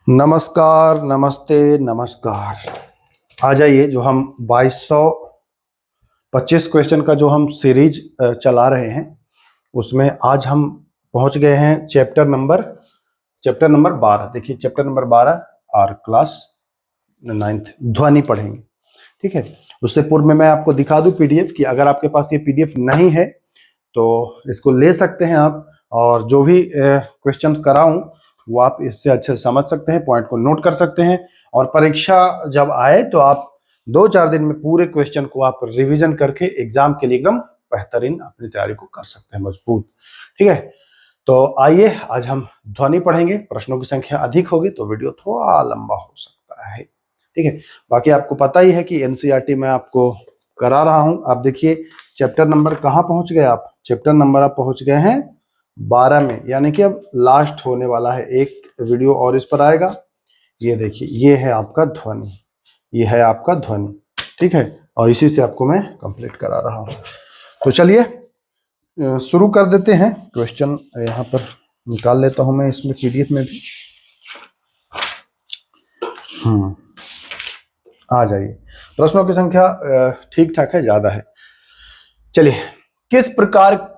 नमस्कार, नमस्ते, नमस्कार। आ जाइए, जो हम 2225 क्वेश्चन का जो हम सीरीज चला रहे हैं, उसमें आज हम पहुंच गए हैं चैप्टर नंबर 12। देखिए, चैप्टर नंबर 12 और क्लास 9th ध्वनि पढ़ेंगे। ठीक है, उससे पूर्व में मैं आपको दिखा दूं पीडीएफ कि अगर आपके पास ये पीडीएफ नहीं है तो इसको ले सकते हैं आप, और जो भी क्वेश्चन कराऊं वो आप इससे अच्छे से समझ सकते हैं, पॉइंट को नोट कर सकते हैं, और परीक्षा जब आए तो आप 2-4 दिन में पूरे क्वेश्चन को आप रिवीजन करके एग्जाम के लिए एकदम बेहतरीन अपनी तैयारी को कर सकते हैं, मजबूत। ठीक है, तो आइए आज हम ध्वनि पढ़ेंगे। प्रश्नों की संख्या अधिक होगी तो वीडियो थोड़ा लंबा हो सकता है। ठीक है, बाकी आपको पता ही है कि एनसीईआरटी में आपको करा रहा हूं। आप देखिए चैप्टर नंबर कहाँ पहुंच गए आप? चैप्टर नंबर आप पहुंच गए हैं 12 में, यानी कि अब लास्ट होने वाला है। एक वीडियो और इस पर आएगा। ये देखिए, ये है आपका ध्वनि, ये है आपका ध्वनि। ठीक है, और इसी से आपको मैं कंप्लीट करा रहा हूं। तो चलिए शुरू कर देते हैं। क्वेश्चन यहाँ पर निकाल लेता हूं मैं, इसमें पीडीएफ में भी। आ जाइए, प्रश्नों की संख्या ठीक ठाक है, ज्यादा है। चलिए, किस प्रकार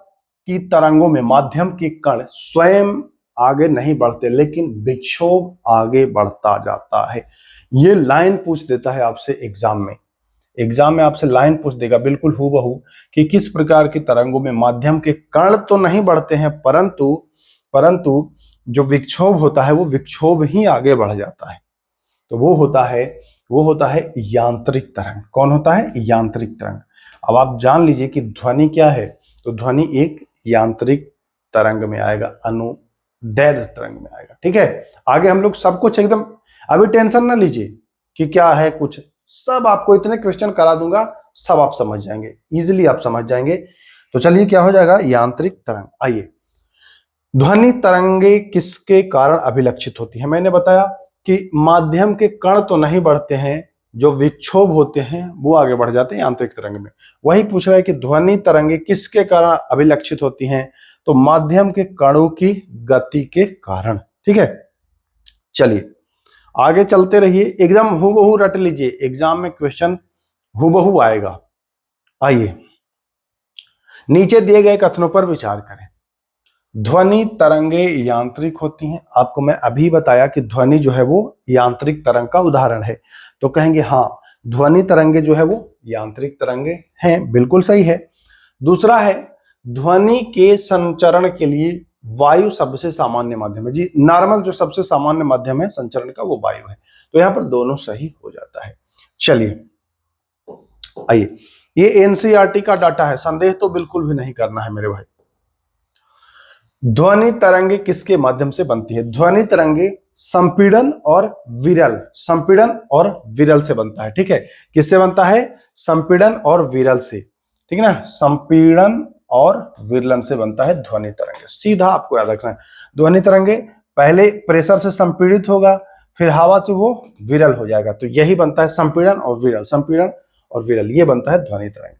की तरंगों में माध्यम के कण स्वयं आगे नहीं बढ़ते लेकिन विक्षोभ आगे बढ़ता जाता है? ये लाइन पूछ देता है आपसे एग्जाम में। एग्जाम में आपसे लाइन पूछ देगा बिल्कुल हूबहू कि किस प्रकार की तरंगों में माध्यम के कण तो नहीं बढ़ते हैं, परंतु जो विक्षोभ होता है वो विक्षोभ ही आगे बढ़ जाता है। तो वो होता है यांत्रिक तरंग। कौन होता है? यांत्रिक तरंग। अब आप जान लीजिए कि ध्वनि क्या है। तो ध्वनि एक यांत्रिक तरंग में आएगा, अनुदैर्ध्य तरंग में आएगा। ठीक है, आगे हम लोग सब कुछ एकदम, अभी टेंशन ना लीजिए कि क्या है, कुछ सब आपको इतने क्वेश्चन करा दूंगा, सब आप समझ जाएंगे, इजिली आप समझ जाएंगे। तो चलिए, क्या हो जाएगा? यांत्रिक तरंग। आइए, ध्वनि तरंगे किसके कारण अभिलक्षित होती है? मैंने बताया कि माध्यम के कण तो नहीं बढ़ते हैं, जो विक्षोभ होते हैं वो आगे बढ़ जाते हैं यांत्रिक तरंग में। वही पूछ रहा है कि ध्वनि तरंगे किसके कारण अभिलक्षित होती हैं? तो माध्यम के कणों की गति के कारण। ठीक है, चलिए आगे चलते रहिए। एग्जाम हूबहू रट लीजिए, एग्जाम में क्वेश्चन हूबहू आएगा। आइए, नीचे दिए गए कथनों पर विचार करें। ध्वनि तरंगे यांत्रिक होती हैं। आपको मैं अभी बताया कि ध्वनि जो है वो यांत्रिक तरंग का उदाहरण है। तो कहेंगे हाँ, ध्वनि तरंगे जो है वो यांत्रिक तरंगे हैं, बिल्कुल सही है। दूसरा है, ध्वनि के संचरण के लिए वायु सबसे सामान्य माध्यम है। जी, नॉर्मल जो सबसे सामान्य माध्यम है संचरण का वो वायु है। तो यहां पर दोनों सही हो जाता है। चलिए आइए, ये एनसीईआरटी का डाटा है, संदेह तो बिल्कुल भी नहीं करना है मेरे भाई। ध्वनि तरंगे किसके माध्यम से बनती है? ध्वनि तरंगे संपीड़न और विरल से बनता है। ठीक है, किससे बनता है? संपीड़न और विरल से। ठीक है ना, संपीड़न और विरलन से बनता है ध्वनि तरंगे। सीधा आपको याद रखना है, ध्वनि तरंगे पहले प्रेशर से संपीड़ित होगा, फिर हवा से वो विरल हो जाएगा। तो यही बनता है संपीड़न और विरल, संपीड़न और विरल, ये बनता है ध्वनि तरंग।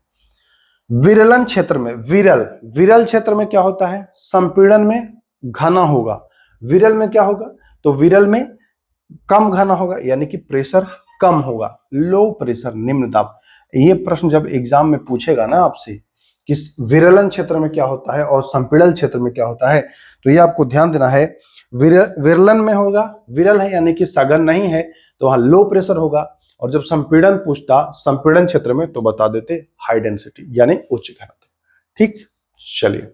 विरलन क्षेत्र में, विरल क्षेत्र में क्या होता है? संपीड़न में घना होगा, विरल में क्या होगा? तो विरल में कम घना होगा, यानी कि प्रेशर कम होगा, लो प्रेशर, निम्न दाब। ये प्रश्न जब एग्जाम में पूछेगा ना आपसे कि विरलन क्षेत्र में क्या होता है और संपीड़न क्षेत्र में क्या होता है, तो ये आपको ध्यान देना है। विरलन में होगा, विरल है यानी कि सघन नहीं है, तो वहां लो प्रेशर होगा। और जब संपीड़न पूछता संपीड़न क्षेत्र में, तो बता देते हाई डेंसिटी यानी उच्च घनत्व। ठीक, चलिए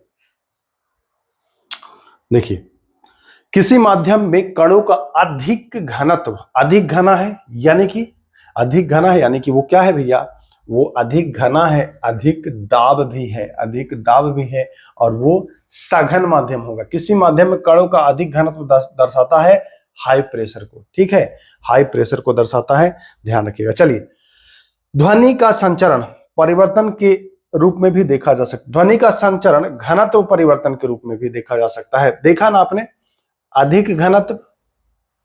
देखिए, किसी माध्यम में कणों का अधिक घनत्व, अधिक घना है यानी कि अधिक घना है, यानी कि वो क्या है भैया? वो अधिक घना है, अधिक दाब भी है, अधिक दाब भी है, और वो सघन माध्यम होगा। किसी माध्यम में कणों का अधिक घनत्व दर्शाता है हाई प्रेशर को। ठीक है, हाई प्रेशर को दर्शाता है, ध्यान रखिएगा। चलिए, ध्वनि का संचरण परिवर्तन के रूप में भी देखा जा सकता है। ध्वनि का संचरण घनत्व परिवर्तन के रूप में भी देखा जा सकता है। देखा ना आपने, अधिक घनत्व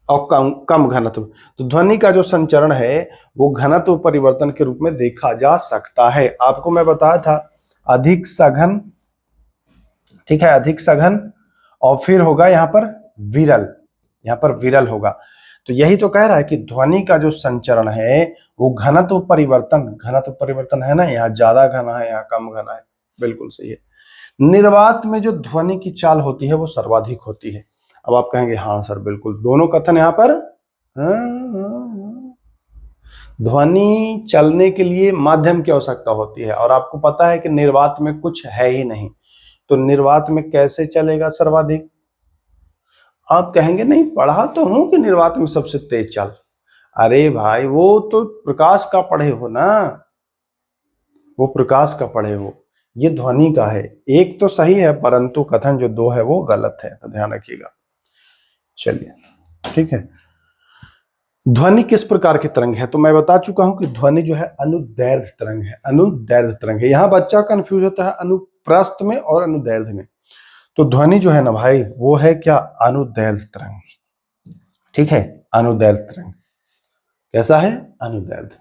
और कम घनत्व। तो ध्वनि का जो संचरण है वो घनत्व परिवर्तन के रूप में देखा जा सकता है। आपको मैं बताया था अधिक सघन, ठीक है, अधिक सघन, और फिर होगा यहाँ पर विरल, यहाँ पर विरल होगा। तो यही तो कह रहा है कि ध्वनि का जो संचरण है वो घनत्व परिवर्तन है ना, यहाँ ज्यादा घना है, यहाँ कम घना है, बिल्कुल सही है। निर्वात में जो ध्वनि की चाल होती है वो सर्वाधिक होती है। अब आप कहेंगे हाँ सर बिल्कुल, दोनों कथन यहाँ पर ध्वनि चलने के लिए माध्यम की आवश्यकता होती है, और आपको पता है कि निर्वात में कुछ है ही नहीं, तो निर्वात में कैसे चलेगा सर्वाधिक? आप कहेंगे नहीं, पढ़ा तो हूं कि निर्वात में सबसे तेज चाल। अरे भाई वो तो प्रकाश का पढ़े हो ना, वो प्रकाश का पढ़े हो, ये ध्वनि का है। एक तो सही है परंतु कथन जो दो है वो गलत है, तो ध्यान रखिएगा। चलिए ठीक है। ध्वनि किस प्रकार की तरंग है? तो मैं बता चुका हूं कि ध्वनि जो है अनुदैर्घ्य तरंग है, अनुदैर्घ्य तरंग है। यहां बच्चा कंफ्यूज होता है अनुप्रस्थ में और अनुदैर्घ्य में। तो ध्वनि जो है ना भाई वो है क्या? अनुदैर्घ्य तरंग। ठीक है, अनुदैर्घ्य तरंग कैसा है? अनुदैर्घ्य।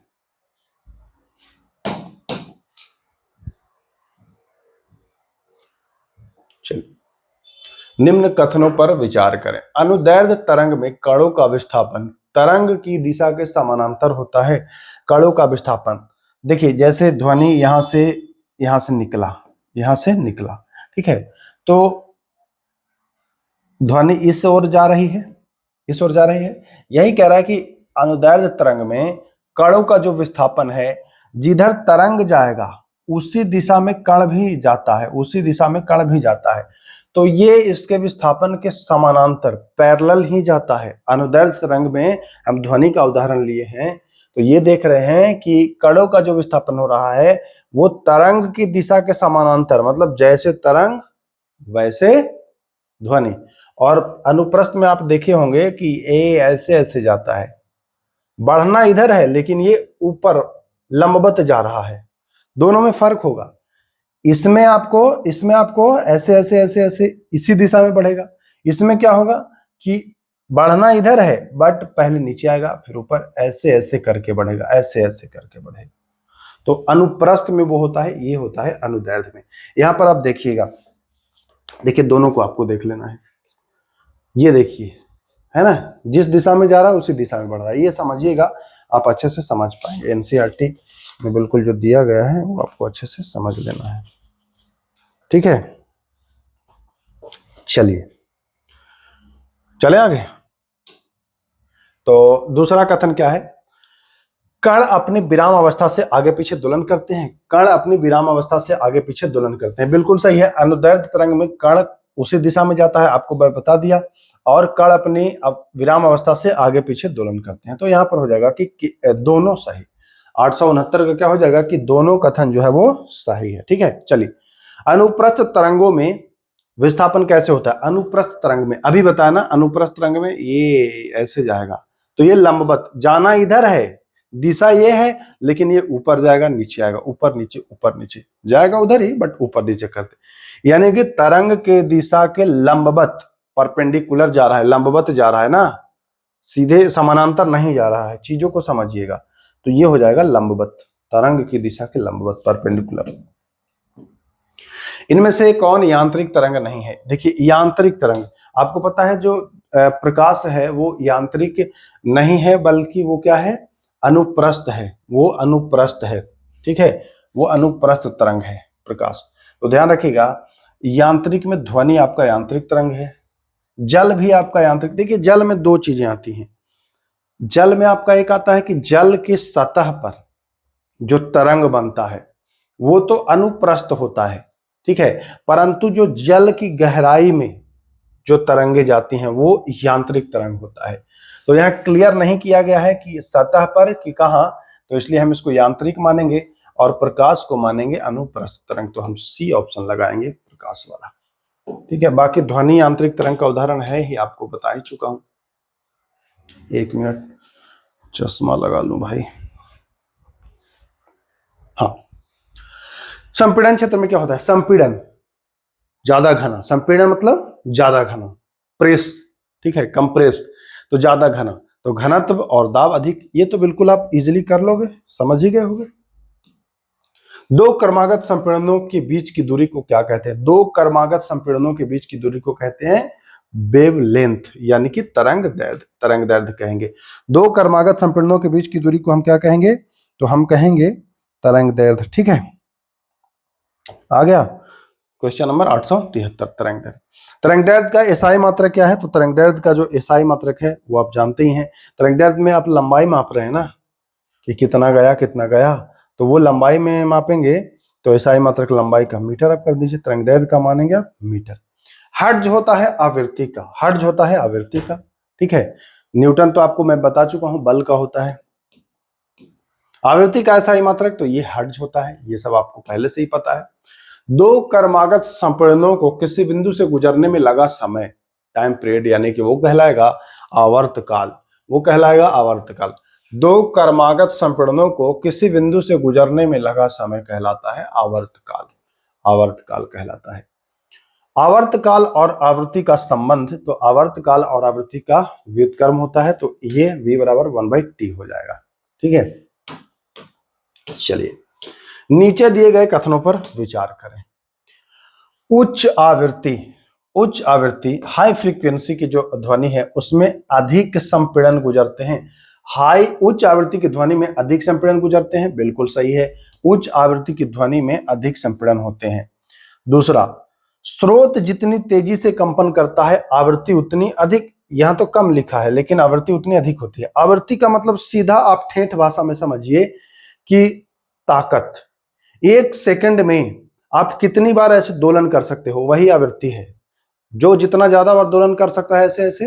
चलिए निम्न कथनों पर विचार करें। अनुदैर्घ्य तरंग में कणों का विस्थापन तरंग की दिशा के समानांतर होता है। कणों का विस्थापन देखिए, जैसे ध्वनि यहां से निकला, ठीक है, तो ध्वनि इस ओर जा रही है, इस ओर जा रही है। यही कह रहा है कि अनुदैर्घ्य तरंग में कणों का जो विस्थापन है, जिधर तरंग जाएगा उसी दिशा में कण भी जाता है, उसी दिशा में कण भी जाता है। तो ये इसके विस्थापन के समानांतर पैरेलल ही जाता है। अनुदैर्घ्य तरंग में हम ध्वनि का उदाहरण लिए हैं, तो ये देख रहे हैं कि कणों का जो विस्थापन हो रहा है वो तरंग की दिशा के समानांतर, मतलब जैसे तरंग वैसे ध्वनि। और अनुप्रस्थ में आप देखे होंगे कि ए ऐसे ऐसे जाता है, बढ़ना इधर है लेकिन ये ऊपर लंबवत जा रहा है, दोनों में फर्क होगा। इसमें आपको ऐसे ऐसे ऐसे ऐसे इसी दिशा में बढ़ेगा। इसमें क्या होगा कि बढ़ना इधर है बट पहले नीचे आएगा फिर ऊपर, ऐसे ऐसे करके बढ़ेगा, ऐसे ऐसे करके बढ़ेगा। तो अनुप्रस्थ में वो होता है, ये होता है अनुदैर्घ्य में। यहां पर आप देखिएगा, देखिए दोनों को आपको देख लेना है। ये देखिए है ना, जिस दिशा में जा रहा है उसी दिशा में बढ़ रहा है, ये समझिएगा, आप अच्छे से समझ पाएंगे। एनसीईआरटी में बिल्कुल जो दिया गया है वो आपको अच्छे से समझ लेना है, ठीक है। चलिए चले आगे। तो दूसरा कथन क्या है? कण अपनी विराम अवस्था से आगे पीछे दोलन करते हैं। कण अपनी विराम अवस्था से आगे पीछे दोलन करते हैं, बिल्कुल सही है। अनुदैर्घ्य तरंग में कण उसी दिशा में जाता है, आपको मैं बता दिया, और कण अपनी विराम अवस्था से आगे पीछे दोलन करते हैं। तो यहां पर हो जाएगा कि दोनों सही। 869 का क्या हो जाएगा कि दोनों कथन जो है वो सही है, ठीक है। चलिए, अनुप्रस्थ तरंगों में विस्थापन कैसे होता है? अनुप्रस्थ तरंग में अभी बताया ना, अनुप्रस्थ तरंग में ये ऐसे जाएगा, तो ये लंबवत जाना इधर है, दिशा ये है, लेकिन ये ऊपर जाएगा नीचे आएगा, ऊपर नीचे जाएगा, उधर ही बट ऊपर नीचे करते, यानी कि तरंग के दिशा के लंबवत, परपेंडिकुलर जा रहा है, लंबवत जा रहा है ना, सीधे समानांतर नहीं जा रहा है, चीजों को समझिएगा। तो ये हो जाएगा लंबवत, तरंग की दिशा के लंबवत, परपेंडिकुलर। इनमें से कौन यांत्रिक तरंग नहीं है? देखिए यांत्रिक तरंग, आपको पता है जो प्रकाश है वो यांत्रिक नहीं है, बल्कि वो क्या है? अनुप्रस्थ है, वो अनुप्रस्थ है, ठीक है, वो अनुप्रस्थ तरंग है प्रकाश। तो ध्यान रखिएगा, यांत्रिक में ध्वनि आपका यांत्रिक तरंग है, जल भी आपका यांत्रिक। देखिए जल में दो चीजें आती हैं। जल में आपका एक आता है कि जल की सतह पर जो तरंग बनता है वो तो अनुप्रस्थ होता है, ठीक है, परंतु जो जल की गहराई में जो तरंगे जाती हैं वो यांत्रिक तरंग होता है। तो यहाँ क्लियर नहीं किया गया है कि सतह पर कि कहाँ, तो इसलिए हम इसको यांत्रिक मानेंगे और प्रकाश को मानेंगे अनुप्रस्थ तरंग। तो हम सी ऑप्शन लगाएंगे, प्रकाश वाला, ठीक है। बाकी ध्वनि यांत्रिक तरंग का उदाहरण है ही, आपको बता ही चुका हूं। 1 मिनट, चश्मा लगा लूं भाई। हाँ, संपीड़न क्षेत्र में क्या होता है? संपीड़न ज्यादा घना, संपीड़न मतलब ज्यादा घना, प्रेस, ठीक है, कंप्रेस, तो ज्यादा घना, तो घनत्व और दाब अधिक। ये तो बिल्कुल आप इजीली कर लोगे, समझ ही गए होंगे। दो क्रमागत संपीड़नों के बीच की दूरी को क्या कहते हैं? दो क्रमागत संपीड़नों के बीच की दूरी को कहते हैं वेवलेंथ यानी कि तरंग दैर्ध्य कहेंगे। दो क्रमागत संपीड़नों के बीच की दूरी को हम क्या कहेंगे? तो हम कहेंगे तरंग दैर्ध्य। ठीक है, आ गया क्वेश्चन नंबर 873। तरंग दैर्ध्य का एसआई मात्रक क्या है? तो तरंग दैर्ध्य का जो एसआई मात्रक है वो आप जानते ही हैं। तरंग दैर्ध्य में आप लंबाई माप रहे हैं ना, कि कितना गया, तो वो लंबाई में मापेंगे तो एसआई मात्रक लंबाई का मीटर आप कर दीजिए, तरंग दैर्ध्य का मानेंगे आप मीटर। हर्ट्ज होता है आवृत्ति का, ठीक है। न्यूटन तो आपको मैं बता चुका हूं, बल का होता है। आवृत्ति का एसआई मात्रक तो ये हर्ट्ज होता है, ये सब आपको पहले से ही पता है। दो क्रमागत संपीड़नों को किसी बिंदु से गुजरने में लगा समय, टाइम पीरियड, यानी कि वो कहलाएगा आवर्तकाल। दो क्रमागत संपीड़नों को किसी बिंदु से गुजरने में लगा समय कहलाता है आवर्तकाल कहलाता है। आवर्तकाल और आवृत्ति का संबंध, तो आवर्तकाल और आवृत्ति का व्युत्क्रम होता है, तो ये v बराबर 1/t हो जाएगा। ठीक है, चलिए नीचे दिए गए कथनों पर विचार करें। उच्च आवृत्ति हाई फ्रीक्वेंसी की जो ध्वनि है उसमें अधिक संपीड़न गुजरते हैं। उच्च आवृत्ति की ध्वनि में अधिक संपीड़न गुजरते हैं, बिल्कुल सही है। उच्च आवृत्ति की ध्वनि में अधिक संपीड़न होते हैं। दूसरा, स्रोत जितनी तेजी से कंपन करता है आवृत्ति उतनी अधिक, यहां तो कम लिखा है लेकिन आवृत्ति उतनी अधिक होती है। आवृत्ति का मतलब सीधा आप ठेठ भाषा में समझिए कि ताकत। एक सेकंड में आप कितनी बार ऐसे दोलन कर सकते हो, वही आवृत्ति है। जो जितना ज्यादा बार दोलन कर सकता है ऐसे ऐसे,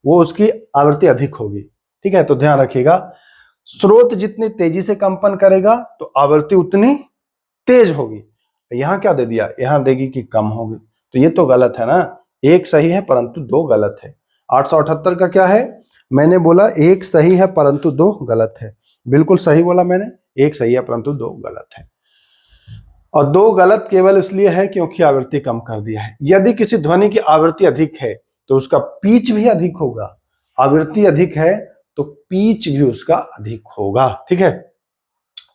वो उसकी आवृत्ति अधिक होगी। ठीक है, तो ध्यान रखिएगा, स्रोत जितनी तेजी से कंपन करेगा तो आवृत्ति उतनी तेज होगी। यहां क्या दे दिया, यहां देगी कि कम होगी, तो ये तो गलत है ना। एक सही है परंतु दो गलत है। 878 का क्या है? मैंने बोला एक सही है परंतु दो गलत है। बिल्कुल सही बोला मैंने, एक सही है परंतु दो गलत है। और दो गलत केवल इसलिए है क्योंकि आवृत्ति कम कर दिया है। यदि किसी ध्वनि की आवृत्ति अधिक है तो उसका पिच भी अधिक होगा। आवृत्ति अधिक है तो पिच भी उसका अधिक होगा। ठीक है,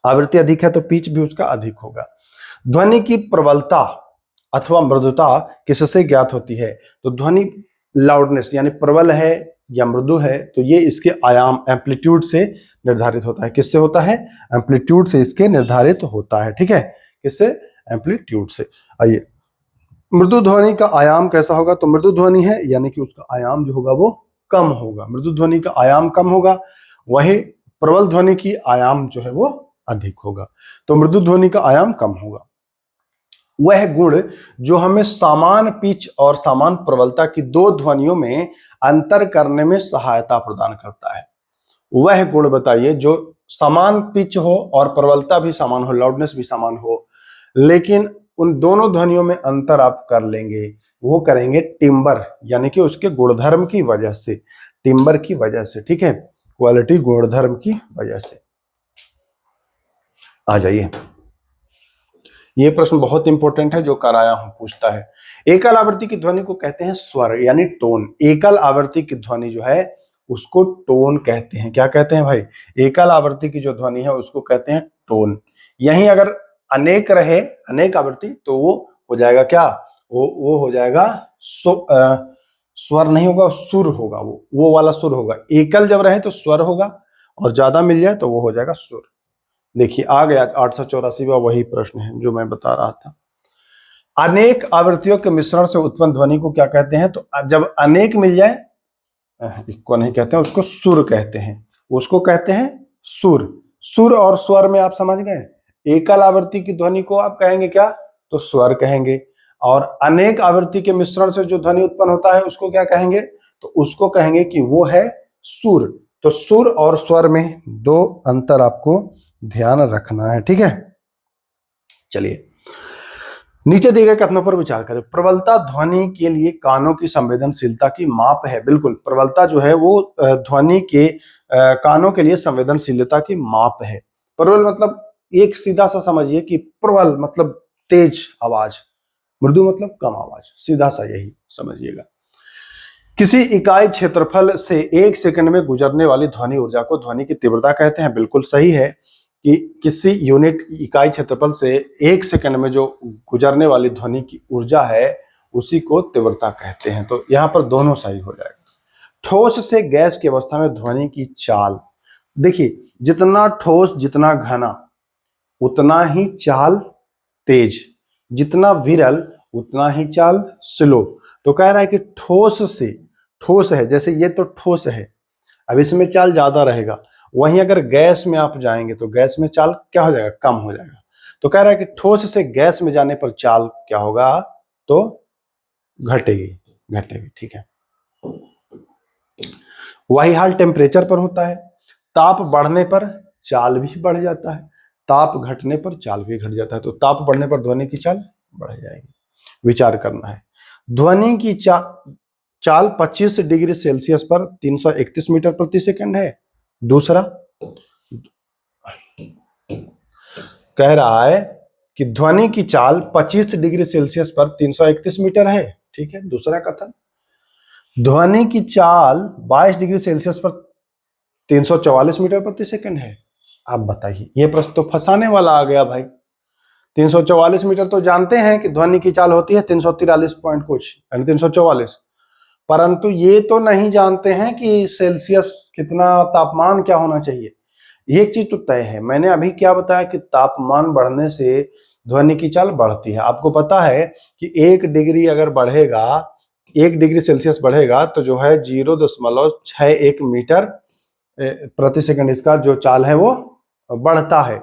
आवृत्ति अधिक है तो पिच भी उसका अधिक होगा। ध्वनि की प्रबलता अथवा मृदुता किससे ज्ञात होती है? तो ध्वनि लाउडनेस यानी प्रबल है या मृदु है, तो ये इसके आयाम एम्पलीट्यूड से निर्धारित होता है। किससे होता है? एम्पलीट्यूड से इसके निर्धारित होता है। ठीक है, किससे? एम्पलीट्यूड से। आइए, मृदु ध्वनि का आयाम कैसा होगा? तो मृदु ध्वनि है यानी कि उसका आयाम जो होगा वो कम होगा। मृदु ध्वनि का आयाम कम होगा, वही प्रबल ध्वनि की आयाम जो है वो अधिक होगा। तो मृदु ध्वनि का आयाम कम होगा। वह गुण जो हमें समान पिच और समान प्रबलता की दो ध्वनियों में अंतर करने में सहायता प्रदान करता है। वह गुण बताइए जो समान पिच हो और प्रबलता भी समान हो, लाउडनेस भी समान हो, लेकिन उन दोनों ध्वनियों में अंतर आप कर लेंगे। वो करेंगे टिम्बर, यानी कि उसके गुणधर्म की वजह से, टिम्बर की वजह से। ठीक है, क्वालिटी गुणधर्म की वजह से। आ जाइए, ये प्रश्न बहुत इंपॉर्टेंट है जो कराया हूं, पूछता है। एकल आवृत्ति की ध्वनि को कहते हैं स्वर यानी टोन। एकल आवृत्ति की ध्वनि जो है उसको टोन कहते हैं। क्या कहते हैं भाई? एकल आवृत्ति की जो ध्वनि है उसको कहते हैं टोन। यहीं अगर अनेक रहे, अनेक आवृत्ति, तो वो हो जाएगा क्या? वो हो जाएगा स्वर नहीं होगा, सुर होगा। वो वाला सुर होगा। एकल जब रहे तो स्वर होगा और ज्यादा मिल जाए तो वो हो जाएगा सुर। देखिए आ गया 884वां वही प्रश्न है जो मैं बता रहा था। अनेक आवृत्तियों के मिश्रण से उत्पन्न ध्वनि को क्या कहते हैं? तो जब अनेक मिल जाए, इसको नहीं कहते हैं, उसको सुर कहते हैं। उसको कहते हैं सुर। सुर और स्वर में आप समझ गए। एकल आवृत्ति की ध्वनि को आप कहेंगे क्या? तो स्वर कहेंगे। और अनेक आवृत्ति के मिश्रण से जो ध्वनि उत्पन्न होता है उसको क्या कहेंगे? तो उसको कहेंगे कि वो है सुर। तो सुर और स्वर में दो अंतर आपको ध्यान रखना है। ठीक है, चलिए नीचे दिए गए कथनों पर विचार करें। प्रबलता ध्वनि के लिए कानों की संवेदनशीलता की माप है। बिल्कुल, प्रबलता जो है वो ध्वनि के कानों के लिए संवेदनशीलता की माप है। प्रबल मतलब एक सीधा सा समझिए कि प्रबल मतलब तेज आवाज, मृदु मतलब कम आवाज, सीधा सा यही समझिएगा। किसी इकाई क्षेत्रफल से एक सेकंड में गुजरने वाली ध्वनि ऊर्जा को ध्वनि की तीव्रता कहते हैं। बिल्कुल सही है कि किसी यूनिट इकाई क्षेत्रफल से एक सेकंड में जो गुजरने वाली ध्वनि की ऊर्जा है उसी को तीव्रता कहते हैं। तो यहाँ पर दोनों सही हो जाएगा। ठोस से गैस की अवस्था में ध्वनि की चाल, देखिए जितना ठोस जितना घना उतना ही चाल तेज, जितना विरल उतना ही चाल स्लो। तो कह रहा है कि ठोस से, ठोस है जैसे ये तो ठोस है, अब इसमें चाल ज्यादा रहेगा, वहीं अगर गैस में आप जाएंगे तो गैस में चाल क्या हो जाएगा, कम हो जाएगा। तो कह रहा है कि ठोस से गैस में जाने पर चाल क्या होगा, तो घटेगी, घटेगी। ठीक है, वही हाल टेम्परेचर पर होता है। ताप बढ़ने पर चाल भी बढ़ जाता है, ताप घटने पर चाल भी घट जाता है। तो ताप बढ़ने पर ध्वनि की चाल बढ़ जाएगी, विचार करना है। ध्वनि की चाल 25 डिग्री सेल्सियस पर 331 मीटर प्रति सेकंड है। दूसरा कह रहा है कि ध्वनि की चाल 25 डिग्री सेल्सियस पर 331 मीटर है। ठीक है, दूसरा कथन। ध्वनि की चाल 22 डिग्री सेल्सियस पर 344 मीटर प्रति सेकंड है। आप बताइए, ये प्रश्न तो फंसाने वाला आ गया भाई। 344 मीटर तो जानते हैं कि ध्वनि की चाल होती है 343 पॉइंट कुछ, यानी 344, परंतु ये तो नहीं जानते हैं कि सेल्सियस कितना, तापमान क्या होना चाहिए। एक चीज तो तय है, मैंने अभी क्या बताया कि तापमान बढ़ने से ध्वनि की चाल बढ़ती है। आपको पता है कि 1 डिग्री अगर बढ़ेगा, 1 डिग्री सेल्सियस बढ़ेगा तो जो है 0.61 मीटर प्रति सेकंड इसका जो चाल है वो बढ़ता है।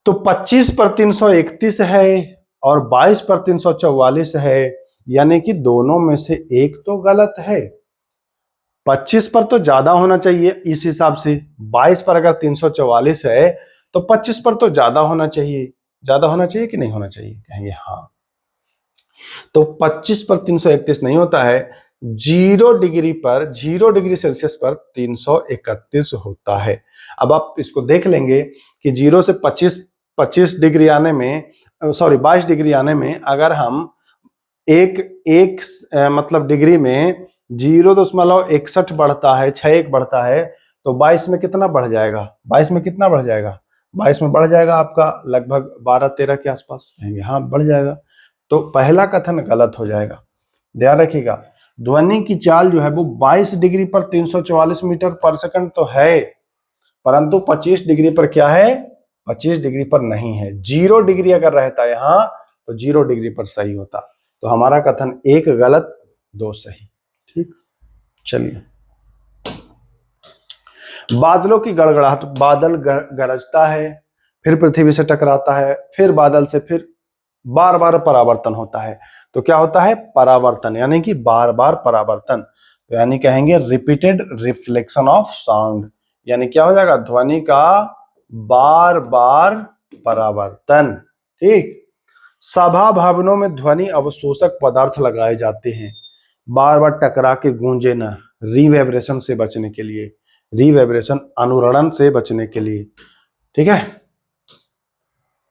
तो 25 पर 331 है और 22 पर 344 है, यानी कि दोनों में से एक तो गलत है। 25 पर तो ज्यादा होना चाहिए इस हिसाब से, 22 पर अगर 344 है तो 25 पर तो ज्यादा होना चाहिए। ज्यादा होना चाहिए कि नहीं होना चाहिए, कहेंगे हाँ। तो 25 पर 331 नहीं होता है, 0 डिग्री सेल्सियस पर 331 होता है। अब आप इसको देख लेंगे कि 0 से 25 डिग्री आने में, सॉरी 22 डिग्री आने में अगर हम एक मतलब डिग्री में 0.61 बढ़ता है, 61 बढ़ता है, तो 22 में कितना बढ़ जाएगा, 22 में कितना बढ़ जाएगा, 22 में बढ़ जाएगा आपका लगभग 12-13 के आसपास, कहेंगे हाँ बढ़ जाएगा। तो पहला कथन गलत हो जाएगा, ध्यान रखिएगा। ध्वनि की चाल जो है वो 22 डिग्री पर 344 मीटर पर सेकंड तो है, परंतु 25 डिग्री पर क्या है, 25 डिग्री पर नहीं है। 0 डिग्री अगर रहता यहाँ तो 0 डिग्री पर सही होता। तो हमारा कथन 1 गलत 2 सही। ठीक, चलिए। बादलों की गड़गड़ाहट, बादल गरजता है, फिर पृथ्वी से टकराता है, फिर बादल से, फिर बार बार परावर्तन होता है। तो क्या होता है, परावर्तन, यानी कि बार बार परावर्तन। तो यानी कहेंगे रिपीटेड रिफ्लेक्शन ऑफ साउंड, यानी क्या हो जाएगा, ध्वनि का बार बार परावर्तन। ठीक। सभा भवनों में ध्वनि अवशोषक पदार्थ लगाए जाते हैं, बार बार टकरा के गूंजे ना, रीवाइब्रेशन से बचने के लिए, रीवाइब्रेशन अनुरणन से बचने के लिए। ठीक है।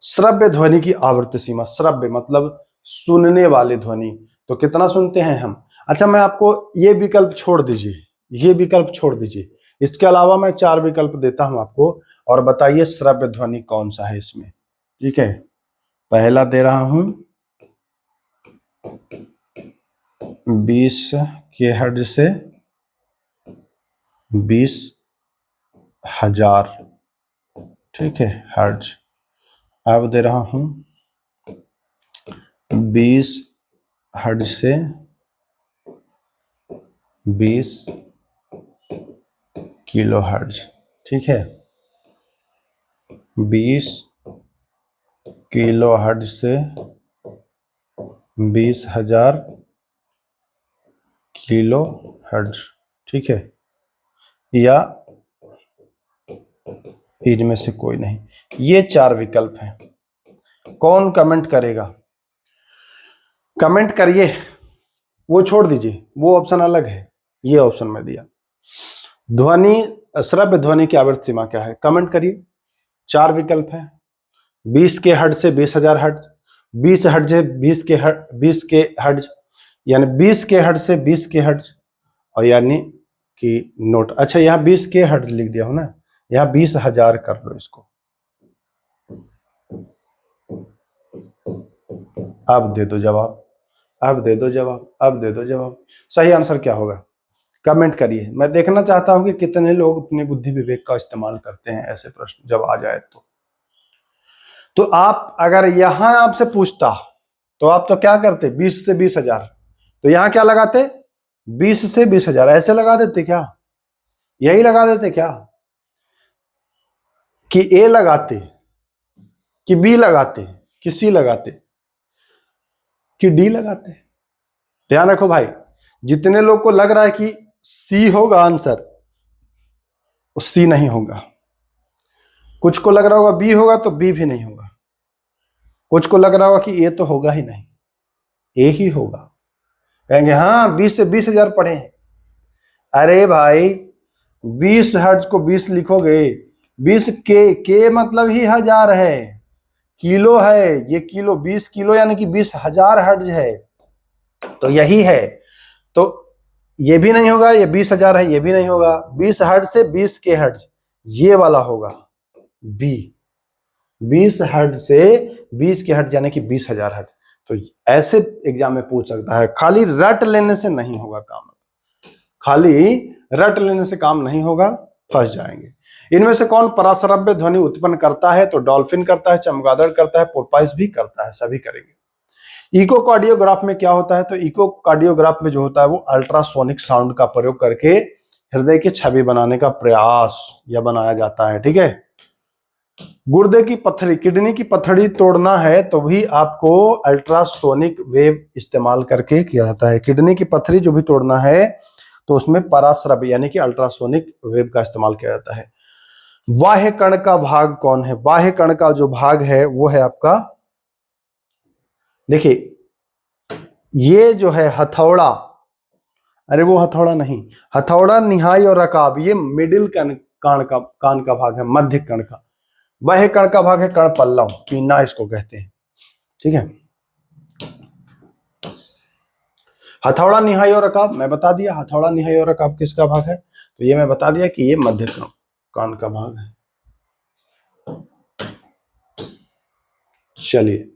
श्रव्य ध्वनि की आवृत्ति सीमा, श्रव्य मतलब सुनने वाले ध्वनि, तो कितना सुनते हैं हम। अच्छा, मैं आपको ये विकल्प छोड़ दीजिए, ये विकल्प छोड़ दीजिए, इसके अलावा मैं 4 विकल्प देता हूं आपको, और बताइए श्रव्य ध्वनि कौन सा है इसमें। ठीक है, पहला दे रहा हूं 20 के हर्ट्ज से 20,000, ठीक है, हर्ट्ज। अब दे रहा हूं 20 हर्ट्ज से 20 किलो हर्ट्ज, ठीक है। 20 किलो हर्ट्ज से 20,000 किलो हर्ट्ज, ठीक है, या इनमें से कोई नहीं। ये 4 विकल्प हैं। कौन कमेंट करेगा, कमेंट करिए, वो छोड़ दीजिए, वो ऑप्शन अलग है, ये ऑप्शन मैं दिया। ध्वनि, श्रव्य ध्वनि की आवृत्ति सीमा क्या है, कमेंट करिए। 4 विकल्प है, 20 के हर्ट्ज से 20,000 हर्ट्ज, 20 हर्ट्ज से 20 के हर्ट्ज, यानी 20 के हर्ट्ज से 20 के हर्ट्ज, और यानी कि नोट, अच्छा यहाँ 20 के हर्ट्ज लिख दिया हो ना, यहाँ 20,000 कर लो इसको। अब दे दो जवाब। अब दे दो जवाब, अब दे दो जवाब। सही आंसर क्या होगा कमेंट करिए। मैं देखना चाहता हूं कि कितने लोग अपनी बुद्धि विवेक का इस्तेमाल करते हैं ऐसे प्रश्न जब आ जाए तो आप अगर यहां आपसे पूछता तो आप तो क्या करते 20 से 20,000, तो यहां क्या लगाते 20 से 20,000 ऐसे लगा देते क्या, यही लगा देते क्या, कि ए लगाते, कि बी लगाते, कि सी लगाते, कि डी लगाते। ध्यान रखो भाई, जितने लोग को लग रहा है कि सी होगा आंसर, वो सी नहीं होगा। कुछ को लग रहा होगा बी होगा तो बी भी नहीं होगा। कुछ को लग रहा होगा कि ए तो होगा ही नहीं, ए ही होगा। कहेंगे हाँ 20 से 20,000 पढ़े हैं। अरे भाई 20 हर्ट्ज को 20 लिखोगे, 20 के मतलब ही 1000 है, किलो है ये, किलो 20 किलो यानी कि 20,000 हर्ट्ज है, तो यही है। तो ये भी नहीं होगा, ये 20,000 है, ये भी नहीं होगा। 20 हर्ट्ज से 20 के हर्ट्ज, ये वाला होगा बी। 20 हर्ट्ज से 20 के हर्ट्ज यानी कि 20,000 हर्ट्ज। तो ऐसे एग्जाम में पूछ सकता है, खाली रट लेने से नहीं होगा काम, खाली रट लेने से काम नहीं होगा, फंस जाएंगे। इनमें से कौन पराश्रव्य ध्वनि उत्पन्न करता है, तो डॉल्फिन करता है, चमगादड़ करता है, पोर्पाइस भी करता है, सभी करेंगे। इकोकार्डियोग्राफ में क्या होता है, तो इकोकार्डियोग्राफ में जो होता है वो अल्ट्रासोनिक साउंड का प्रयोग करके हृदय की छवि बनाने का प्रयास या बनाया जाता है। ठीक है, गुर्दे की पत्थरी, किडनी की पत्थरी तोड़ना है तो भी आपको अल्ट्रासोनिक वेव इस्तेमाल करके किया जाता है। किडनी की पत्थरी जो भी तोड़ना है तो उसमें पराश्रव्य यानी कि अल्ट्रासोनिक वेव का इस्तेमाल किया जाता है। बाह्य कण का भाग कौन है, बाह्य कण का जो भाग है वो है आपका, देखिए ये जो है हथौड़ा, अरे वो हथौड़ा नहीं, हथौड़ा, निहाई और रकाब, ये मिडिल कान का भाग है, मध्य कण का। बाह्य कण का भाग है कण पल्लव, पीना इसको कहते हैं। ठीक है, हथौड़ा, निहाई और रकाब मैं बता दिया, हथौड़ा निहाई और रकाब किसका भाग है, तो ये मैं बता दिया कि ये मध्य कान का भाग है। चलिए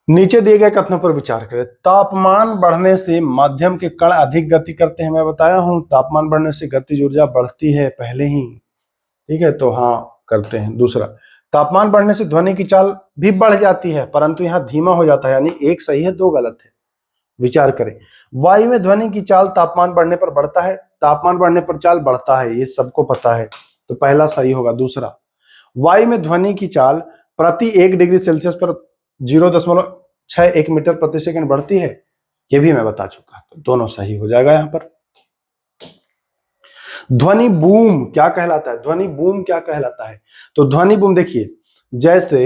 नीचे दिए गए कथनों पर विचार करें। तापमान बढ़ने से माध्यम के कण अधिक गति करते हैं, मैं बताया हूं तापमान बढ़ने से गतिज ऊर्जा बढ़ती है पहले ही। ठीक है, तो हाँ करते हैं। दूसरा, तापमान बढ़ने से ध्वनि की चाल भी बढ़ जाती है परंतु यहाँ धीमा हो जाता है, यानी एक सही है दो गलत है। विचार करें, वायु में ध्वनि की चाल तापमान बढ़ने पर बढ़ता है, तापमान बढ़ने पर चाल बढ़ता है, ये सबको पता है, तो पहला सही होगा। दूसरा, वायु में ध्वनि की चाल प्रति 1 डिग्री सेल्सियस पर 0.61 मीटर प्रति सेकंड बढ़ती है, ये भी मैं बता चुका, तो दोनों सही हो जाएगा यहां पर। ध्वनि बूम क्या कहलाता है, ध्वनि बूम क्या कहलाता है, तो ध्वनि बूम देखिए, जैसे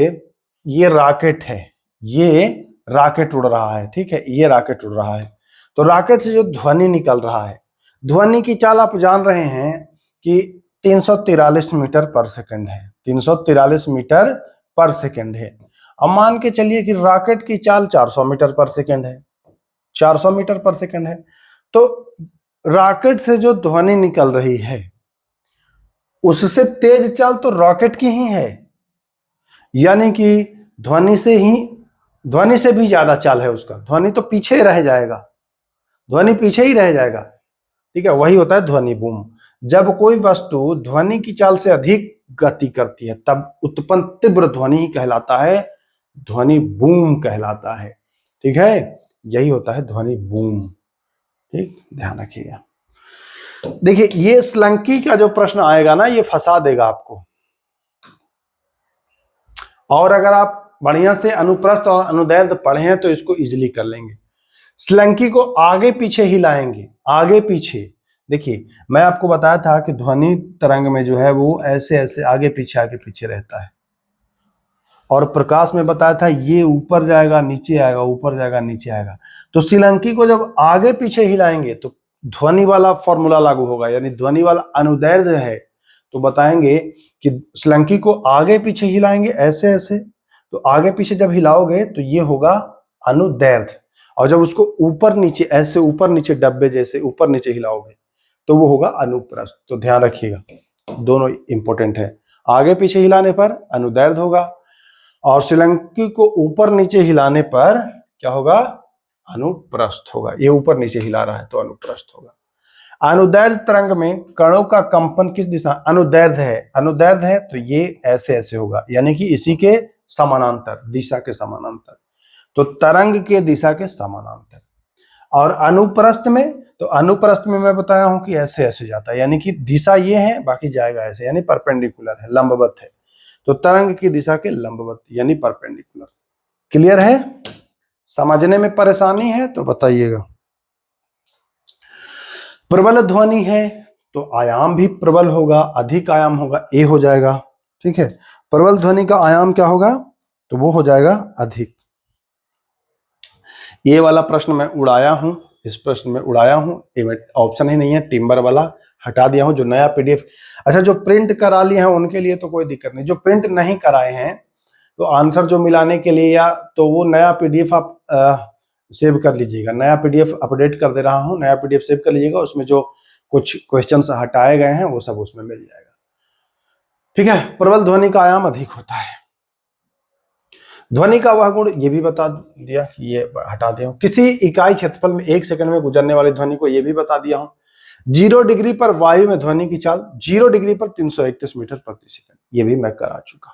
ये रॉकेट है, ये रॉकेट उड़ रहा है, ठीक है, ये रॉकेट उड़ रहा है, तो रॉकेट से जो ध्वनि निकल रहा है, ध्वनि की चाल आप जान रहे हैं कि 343 मीटर पर सेकंड है, 343 मीटर पर सेकंड है। अब मान के चलिए कि रॉकेट की चाल 400 मीटर पर सेकंड है, 400 मीटर पर सेकंड है, तो रॉकेट से जो ध्वनि निकल रही है उससे तेज चाल तो रॉकेट की ही है, यानी कि ध्वनि से भी ज्यादा चाल है उसका, ध्वनि तो पीछे रह जाएगा, ध्वनि पीछे ही रह जाएगा। ठीक है, वही होता है ध्वनि बूम। जब कोई वस्तु ध्वनि की चाल से अधिक गति करती है तब उत्पन्न तीव्र ध्वनि ही कहलाता है, ध्वनि बूम कहलाता है। ठीक है, यही होता है ध्वनि बूम। ठीक, ध्यान रखिएगा। देखिए ये स्लंकी का जो प्रश्न आएगा ना, ये फंसा देगा आपको, और अगर आप बढ़िया से अनुप्रस्थ और अनुदैर्ध्य पढ़े हैं तो इसको इजीली कर लेंगे। स्लंकी को आगे पीछे हिलाएंगे, आगे पीछे। देखिए मैं आपको बताया था कि ध्वनि तरंग में जो है वो ऐसे ऐसे आगे पीछे रहता है, और प्रकाश में बताया था ये ऊपर जाएगा नीचे आएगा, ऊपर जाएगा नीचे आएगा। तो स्लंकी को जब आगे पीछे हिलाएंगे तो ध्वनि वाला फॉर्मूला लागू होगा, यानी ध्वनि वाला अनुदैर्ध्य है, तो बताएंगे कि स्लंकी को आगे पीछे हिलाएंगे ऐसे ऐसे, तो आगे पीछे जब हिलाओगे तो ये होगा अनुदैर्ध्य, और जब उसको ऊपर नीचे ऐसे ऊपर नीचे डब्बे जैसे ऊपर नीचे हिलाओगे तो वो होगा अनुप्रस्थ। तो ध्यान रखिएगा, दोनों इंपॉर्टेंट है। आगे पीछे हिलाने पर अनुदैर्ध्य होगा और स्लंकी को ऊपर नीचे हिलाने पर क्या होगा? अनुप्रस्थ होगा। ये ऊपर नीचे हिला रहा है तो अनुप्रस्थ होगा। अनुदैर्ध्य तरंग में कणों का कंपन किस दिशा? अनुदैर्ध्य है, अनुदैर्ध्य है तो ये ऐसे ऐसे होगा, यानी कि इसी के समानांतर, दिशा के समानांतर। तो तरंग के दिशा के समानांतर। और अनुप्रस्थ में, तो अनुप्रस्थ में मैं बताया हूं कि ऐसे ऐसे जाता है, यानी कि दिशा ये है, बाकी जाएगा ऐसे, यानी परपेंडिकुलर है, लंबवत है। तो तरंग की दिशा के लंबवत यानी परपेंडिकुलर। क्लियर है? समझने में परेशानी है तो बताइएगा। प्रबल ध्वनि है तो आयाम भी प्रबल होगा, अधिक आयाम होगा, ए हो जाएगा। ठीक है, प्रबल ध्वनि का आयाम क्या होगा? तो वो हो जाएगा अधिक। ये वाला प्रश्न मैं उड़ाया हूं, इस प्रश्न में उड़ाया हूं, ये ऑप्शन ही नहीं है, टिम्बर वाला हटा दिया हूं। जो नया पीडीएफ, अच्छा जो प्रिंट करा लिए हैं उनके लिए तो कोई दिक्कत नहीं, जो प्रिंट नहीं कराए हैं तो आंसर जो मिलाने के लिए या तो वो नया पीडीएफ आप सेव कर लीजिएगा। नया पीडीएफ अपडेट कर दे रहा हूं, नया पीडीएफ सेव कर लीजिएगा, उसमें जो कुछ क्वेश्चंस हटाए गए हैं वो सब उसमें मिल जाएगा। ठीक है, प्रबल ध्वनि का आयाम अधिक होता है। ध्वनि का वह गुण ये भी बता दिया कि ये हटा दिया हूं। किसी इकाई क्षेत्रफल में 1 सेकंड में गुजरने वाली ध्वनि को ये भी बता दिया हूं। 0 डिग्री पर वायु में ध्वनि की चाल 0 डिग्री पर 331 मीटर प्रति सेकंड, ये भी मैं करा चुका।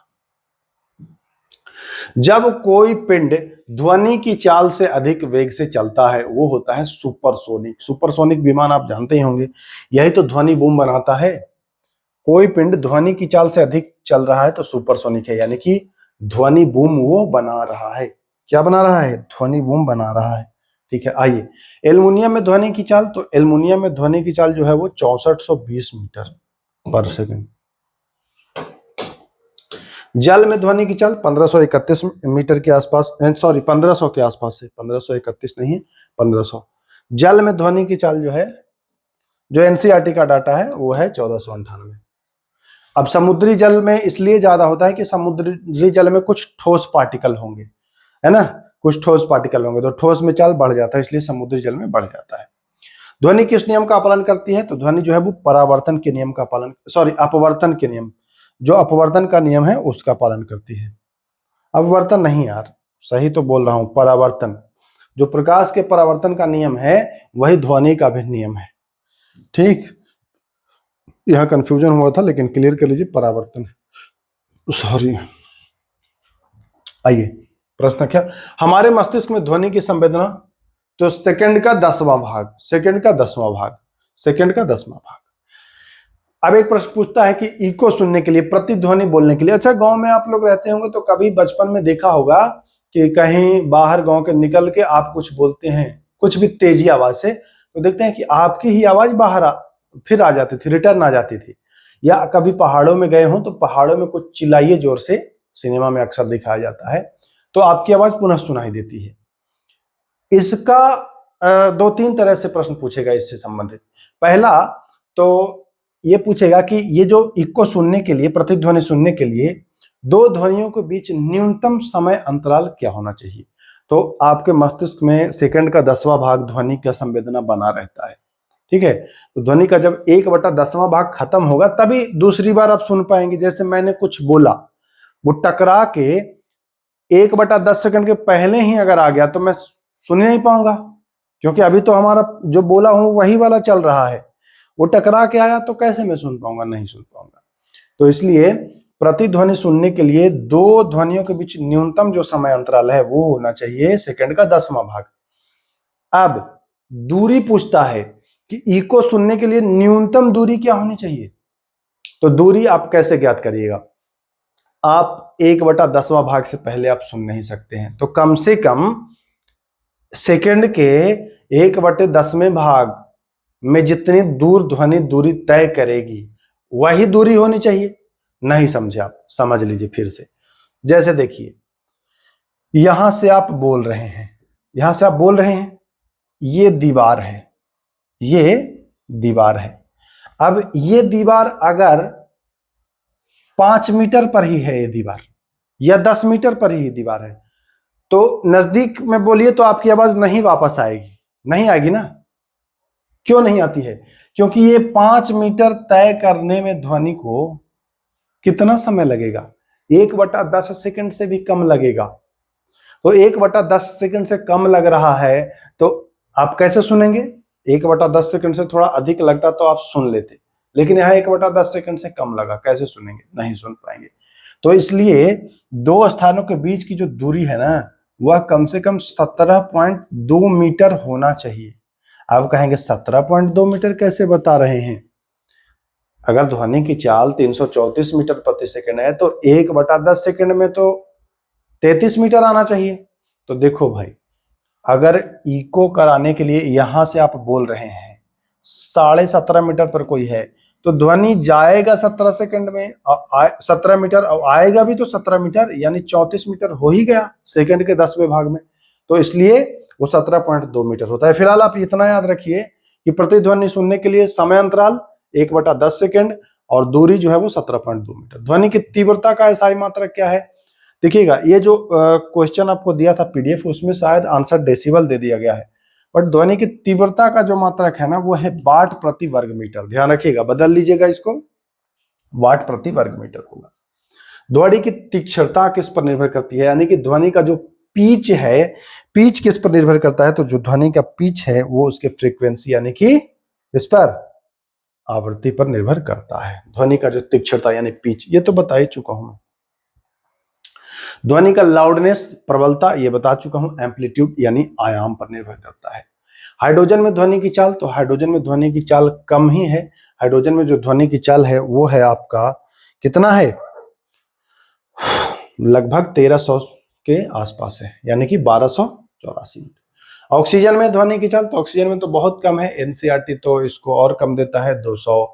जब कोई पिंड ध्वनि की चाल से अधिक वेग से चलता है वो होता है सुपरसोनिक। सुपरसोनिक विमान आप जानते ही होंगे, यही तो ध्वनि बूम बनाता है। कोई पिंड ध्वनि की चाल से अधिक चल रहा है तो सुपरसोनिक है, यानी कि ध्वनि बूम वो बना रहा है। क्या बना रहा है? ध्वनि बूम बना रहा है। ठीक है, आइए एल्युमिनियम में ध्वनि की चाल, तो एल्युमिनियम में ध्वनि की चाल जो है वो 6420 मीटर पर सेकंड। जल में ध्वनि की चाल 1531 मीटर के आसपास, सॉरी 1500 के आसपास है, 1531 नहीं है 1500। जल में ध्वनि की चाल जो है, जो एनसीईआरटी का डाटा है वो है 1498। अब समुद्री जल में इसलिए ज्यादा होता है कि समुद्री जल में कुछ ठोस पार्टिकल होंगे, है ना, कुछ ठोस पार्टिकल होंगे तो ठोस में चाल बढ़ जाता है, इसलिए समुद्री जल में बढ़ जाता है। ध्वनि किस नियम का पालन करती है? तो ध्वनि जो है वो परावर्तन के नियम का पालन, सॉरी अपवर्तन के नियम, जो अपवर्तन का नियम है उसका पालन करती है। अपवर्तन नहीं यार, सही तो बोल रहा हूं, परावर्तन। जो प्रकाश के परावर्तन का नियम है वही ध्वनि का भी नियम है। ठीक, यहां कंफ्यूजन हुआ था लेकिन क्लियर कर लीजिए, परावर्तन, सॉरी। आइए प्रश्न क्या, हमारे मस्तिष्क में ध्वनि की संवेदना, तो सेकंड का 10वां भाग, सेकंड का 10वां भाग, सेकंड का 10वां भाग। अब एक प्रश्न पूछता है कि इको सुनने के लिए, प्रतिध्वनि बोलने के लिए। अच्छा, गांव में आप लोग रहते होंगे तो कभी बचपन में देखा होगा कि कहीं बाहर गांव के निकल के आप कुछ बोलते हैं कुछ भी तेजी आवाज से, तो देखते हैं कि आपकी ही आवाज बाहर फिर आ जाती थी, रिटर्न आ जाती थी। या कभी पहाड़ों में गए हों तो पहाड़ों में कुछ चिल्लाइए जोर से, सिनेमा में अक्सर दिखाया जाता है, तो आपकी आवाज पुनः सुनाई देती है। इसका 2-3 तरह से प्रश्न पूछेगा इससे संबंधित। पहला तो ये पूछेगा कि ये जो इको सुनने के लिए, प्रतिध्वनि सुनने के लिए दो ध्वनियों के बीच न्यूनतम समय अंतराल क्या होना चाहिए? तो आपके मस्तिष्क में सेकंड का 10वां भाग ध्वनि का संवेदना बना रहता है। ठीक है, तो ध्वनि का जब 1/10वां भाग खत्म होगा तभी दूसरी बार आप सुन पाएंगे। जैसे मैंने कुछ बोला, वो टकरा के 1/10 सेकंड के पहले ही अगर आ गया तो मैं सुन नहीं पाऊंगा, क्योंकि अभी तो हमारा जो बोला हूं वही वाला चल रहा है। वो टकरा के आया तो कैसे मैं सुन पाऊंगा? नहीं सुन पाऊंगा। तो इसलिए प्रतिध्वनि सुनने के लिए दो ध्वनियों के बीच न्यूनतम जो समय अंतराल है वो होना चाहिए सेकंड का 10वां भाग। अब दूरी पूछता है कि इको सुनने के लिए न्यूनतम दूरी क्या होनी चाहिए? तो दूरी आप कैसे ज्ञात करिएगा? आप 1/10वां भाग से पहले आप सुन नहीं सकते हैं, तो कम से कम सेकंड के 1/10वें भाग में जितनी दूर ध्वनि दूरी तय करेगी वही दूरी होनी चाहिए। नहीं समझे आप? समझ लीजिए फिर से। जैसे देखिए, यहां से आप बोल रहे हैं, यहां से आप बोल रहे हैं, ये दीवार है, ये दीवार है। अब ये दीवार अगर 5 मीटर पर ही है, ये दीवार, या 10 मीटर पर ही दीवार है, तो नजदीक में बोलिए तो आपकी आवाज नहीं वापस आएगी, नहीं आएगी ना। क्यों नहीं आती है? क्योंकि ये 5 मीटर तय करने में ध्वनि को कितना समय लगेगा? 1/10 सेकंड से भी कम लगेगा। तो 1/10 सेकंड से कम लग रहा है तो आप कैसे सुनेंगे? 1/10 सेकंड से थोड़ा अधिक लगता तो आप सुन लेते, लेकिन यहाँ 1/10 सेकंड से कम लगा, कैसे सुनेंगे? नहीं सुन पाएंगे। तो इसलिए दो स्थानों के बीच की जो दूरी है ना, वह कम से कम 17.2 मीटर होना चाहिए। आप कहेंगे 17.2 मीटर कैसे बता रहे हैं? अगर ध्वनि की चाल 334 मीटर प्रति सेकंड है तो 1/10 सेकंड में तो 33 मीटर आना चाहिए। तो देखो भाई, अगर इको कराने के लिए यहां से आप बोल रहे हैं 17.5 मीटर पर कोई है, तो ध्वनि जाएगा 17 सेकंड में 17 मीटर, और आएगा भी तो 17 मीटर, यानी 34 मीटर हो ही गया सेकंड के 10वें भाग में। तो इसलिए वो 17.2 मीटर होता है। फिलहाल आप इतना याद रखिए कि प्रतिध्वनि सुनने के लिए समय अंतराल 1/10 सेकंड और दूरी जो है वो 17.2 मीटर। ध्वनि की तीव्रता का SI मात्रक क्या है? देखिएगा, ये जो क्वेश्चन आपको दिया था पीडीएफ, उसमें शायद आंसर डेसिबल दे दिया गया है, बट ध्वनि की तीव्रता का जो मात्रक है ना, वो है वाट प्रति वर्ग मीटर। ध्यान रखिएगा, बदल लीजिएगा इसको, वाट प्रति वर्ग मीटर होगा। ध्वनि की तीक्ष्णता किस पर निर्भर करती है? यानी कि ध्वनि का जो पिच है, पिच किस पर निर्भर करता है? तो जो ध्वनि का पिच है वो उसके फ्रीक्वेंसी यानी कि इस पर आवृत्ति पर निर्भर करता है। ध्वनि का जो तीक्ष्णता यानी पिच, ये तो बता ही चुका हूं। ध्वनि का लाउडनेस, प्रबलता, ये बता चुका हूं। एम्पलीट्यूड यानी आयाम पर निर्भर करता है। हाइड्रोजन में ध्वनि की चाल, तो हाइड्रोजन में ध्वनि की चाल कम ही है। हाइड्रोजन में जो ध्वनि की चाल है वो है आपका कितना है? लगभग 1300 के आसपास है, यानी कि 1284 मीटर। ऑक्सीजन में ध्वनि की चाल, तो ऑक्सीजन में तो बहुत कम है। एनसीईआरटी तो इसको और कम देता है, 200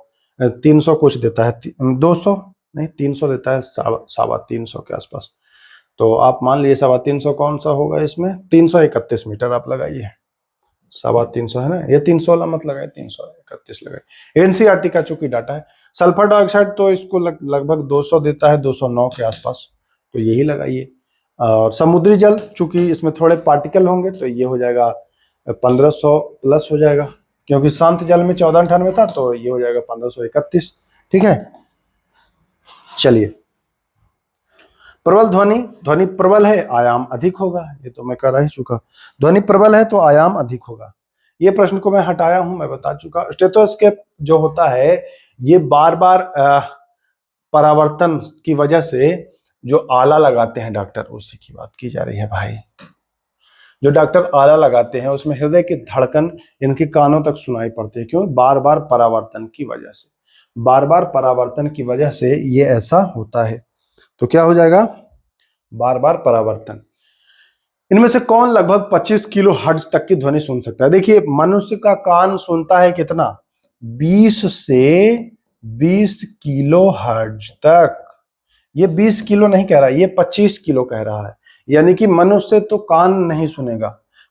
300 कुछ देता है, 200 नहीं 300 देता है, 350 के आसपास। तो आप मान लीजिए 350 कौन सा होगा इसमें? 331 मीटर आप लगाइए। 350 है ना, ये 300 वाला मत लगाए, 331 लगाए। एनसीईआरटी का चूंकि डाटा है। सल्फर डाइऑक्साइड तो इसको लगभग 200 देता है, 209 के आसपास, तो यही लगाइए। और समुद्री जल, चूंकि इसमें थोड़े पार्टिकल होंगे, तो ये हो जाएगा 1500 प्लस हो जाएगा, क्योंकि शांत जल में 1498 था, तो ये हो जाएगा 1531। ठीक है, चलिए। प्रबल ध्वनि, ध्वनि प्रबल है, आयाम अधिक होगा, ये तो मैं कर ही चुका। ध्वनि प्रबल है तो आयाम अधिक होगा। ये प्रश्न को मैं हटाया हूं, मैं बता चुका। स्टेथोस्कोप जो होता है, ये बार बार परावर्तन की वजह से जो आला लगाते हैं डॉक्टर, उसी की बात की जा रही है भाई। जो डॉक्टर आला लगाते हैं उसमें हृदय की धड़कन इनके कानों तक सुनाई पड़ती है। क्यों? बार बार परावर्तन की वजह से, बार बार परावर्तन की वजह से ये ऐसा होता है। तो क्या हो जाएगा? बार बार परावर्तन। इनमें से कौन लगभग 25 किलो हर्ट्ज तक की ध्वनि सुन सकता है? देखिए, मनुष्य का कान सुनता है कितना? 20 से 20 किलो हर्ट्ज तक। ये 20 किलो नहीं कह रहा, ये 25 किलो कह रहा है। यानी कि मनुष्य तो कान नहीं सुनेगा,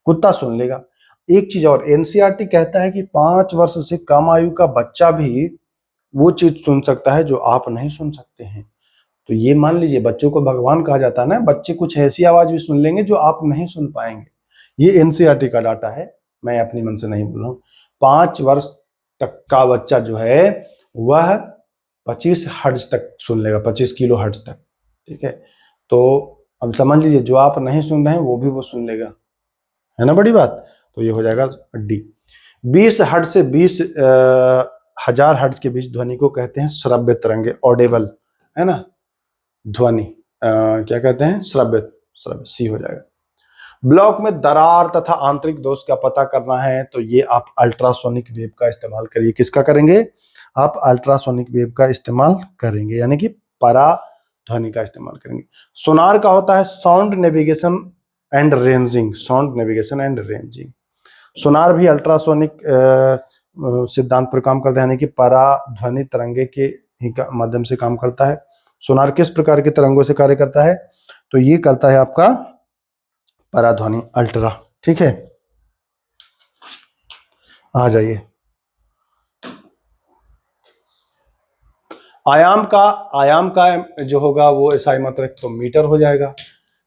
कुत्ता सुन लेगा। एक चीज और, एनसीईआरटी कहता है कि 5 वर्ष से कम आयु का बच्चा भी वो चीज सुन सकता है जो आप नहीं सुन सकते हैं। तो ये मान लीजिए, बच्चों को भगवान कहा जाता है ना, बच्चे कुछ ऐसी आवाज भी सुन लेंगे जो आप नहीं सुन पाएंगे। ये एनसीईआरटी का डाटा है, मैं अपनी मन से नहीं बोल रहा हूँ। 5 वर्ष तक का बच्चा जो है वह 25 हर्ट्ज तक सुन लेगा, 25 किलो हर्ट्ज तक। ठीक है, तो अब समझ लीजिए, जो आप नहीं सुन रहे हैं वो भी वो सुन लेगा, है ना बड़ी बात। तो ये हो जाएगा डी। 20 हर्ट्ज से 20,000 हर्ट्ज के बीच ध्वनि को कहते हैं श्रव्य तरंगे, ऑडेबल, है ना। ध्वनि क्या कहते हैं? श्रव्य, श्रव्य, सी हो जाएगा। ब्लॉक में दरार तथा आंतरिक दोष का पता करना है तो ये आप अल्ट्रासोनिक वेव का इस्तेमाल करिए। किसका करेंगे? आप अल्ट्रासोनिक वेव का इस्तेमाल करेंगे, यानी कि पराध्वनि का इस्तेमाल करेंगे। सोनार का होता है sound navigation and ranging, sound navigation and ranging. Sonar भी अल्ट्रासोनिक सिद्धांत पर काम करता है, यानी कि पराध्वनि तरंगे के ही माध्यम से काम करता है। सोनार किस प्रकार के तरंगों से कार्य करता है? तो ये करता है आपका पराध्वनि, अल्ट्रा। ठीक है, आ जाइए। आयाम का जो होगा वो एसआई मात्रक तो मीटर हो जाएगा।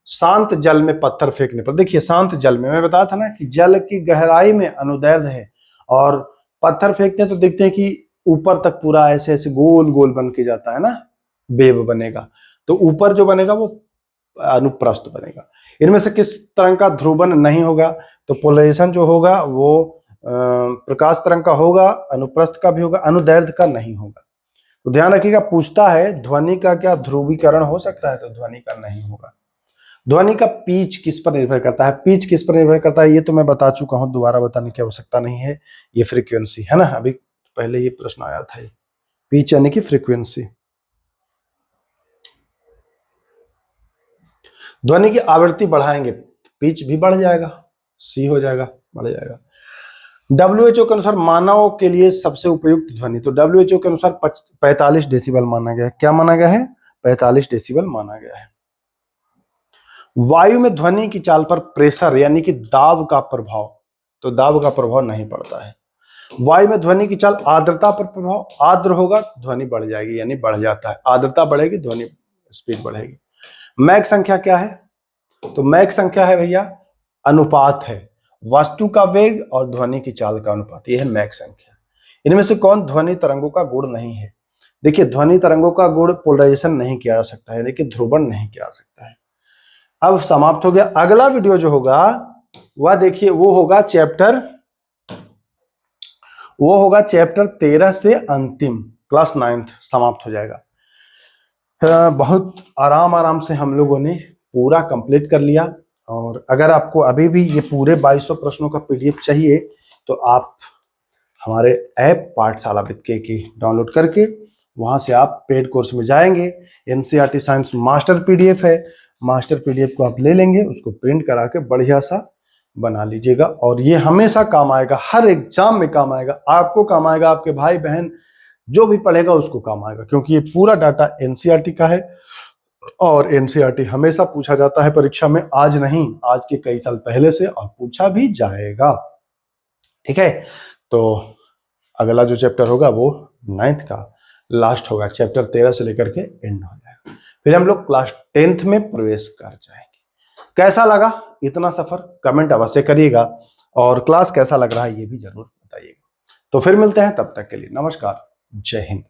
शांत जल में पत्थर फेंकने पर, देखिए शांत जल में मैं बताया था ना कि जल की गहराई में अनुदैर्ध्य है, और पत्थर फेंकते हैं तो देखते हैं कि ऊपर तक पूरा ऐसे ऐसे गोल गोल बन के जाता है ना, वेव बनेगा। तो ऊपर जो बनेगा वो अनुप्रस्थ बनेगा। इनमें से किस तरंग का ध्रुवण नहीं होगा? तो पोलराइजेशन जो होगा वो प्रकाश तरंग का होगा, अनुप्रस्थ का भी होगा, अनुदैर्ध्य का नहीं होगा। तो ध्यान रखिएगा, पूछता है ध्वनि का क्या ध्रुवीकरण हो सकता है? तो ध्वनि का नहीं होगा। ध्वनि का पिच किस पर निर्भर करता है? पिच किस पर निर्भर करता है ये तो मैं बता चुका हूं, दोबारा बताने की आवश्यकता नहीं है। ये फ्रीक्वेंसी है ना, अभी पहले ये प्रश्न आया था। पिच यानी कि फ्रीक्वेंसी। ध्वनि की आवृत्ति बढ़ाएंगे, पिच भी बढ़ जाएगा, सी हो जाएगा, बढ़ जाएगा। WHO के अनुसार मानव के लिए सबसे उपयुक्त ध्वनि, तो WHO के अनुसार 45 डेसिबल माना गया है। क्या माना गया है? 45 डेसिबल माना गया है। वायु में ध्वनि की चाल पर प्रेशर यानी कि दाब का प्रभाव, तो दाब का प्रभाव नहीं पड़ता है। वायु में ध्वनि की चाल आर्द्रता पर प्रभाव, आर्द्र होगा ध्वनि बढ़ जाएगी यानी बढ़ जाता है, आर्द्रता बढ़ेगी ध्वनि स्पीड बढ़ेगी। मैक संख्या क्या है? तो मैक संख्या है भैया अनुपात है, वस्तु का वेग और ध्वनि की चाल का अनुपात, यह है मैक संख्या। इनमें से कौन ध्वनि तरंगों का गुण नहीं है? देखिए, ध्वनि तरंगों का गुण पोलराइजेशन नहीं किया जा सकता है, लेकिन ध्रुवण नहीं किया जा सकता है। अब समाप्त हो गया। अगला वीडियो जो होगा वह देखिए, वो होगा चैप्टर 13 से अंतिम, क्लास 9th समाप्त हो जाएगा। बहुत आराम से हम लोगों ने पूरा कंप्लीट कर लिया। और अगर आपको अभी भी ये पूरे 2200 प्रश्नों का PDF चाहिए तो आप हमारे ऐप पाठशाला विद के की डाउनलोड करके वहां से आप पेड कोर्स में जाएंगे। NCERT साइंस मास्टर PDF है, मास्टर PDF को आप ले लेंगे, उसको प्रिंट करा के बढ़िया सा बना लीजिएगा और ये हमेशा काम आएगा, हर एग्जाम में काम आएगा, आपको काम आएगा, आपके भाई बहन जो भी पढ़ेगा उसको काम आएगा, क्योंकि ये पूरा डाटा NCERT का है और NCERT हमेशा पूछा जाता है परीक्षा में, आज नहीं, आज के कई साल पहले से, और पूछा भी जाएगा। ठीक है, तो अगला जो चैप्टर होगा वो 9th का लास्ट होगा, चैप्टर 13 से लेकर के एंड हो जाएगा। फिर हम लोग क्लास 10th में प्रवेश कर जाएंगे। कैसा लगा इतना सफर? कमेंट अवश्य करिएगा और क्लास कैसा लग रहा है ये भी जरूर बताइएगा। तो फिर मिलते हैं, तब तक के लिए नमस्कार, जय हिंद।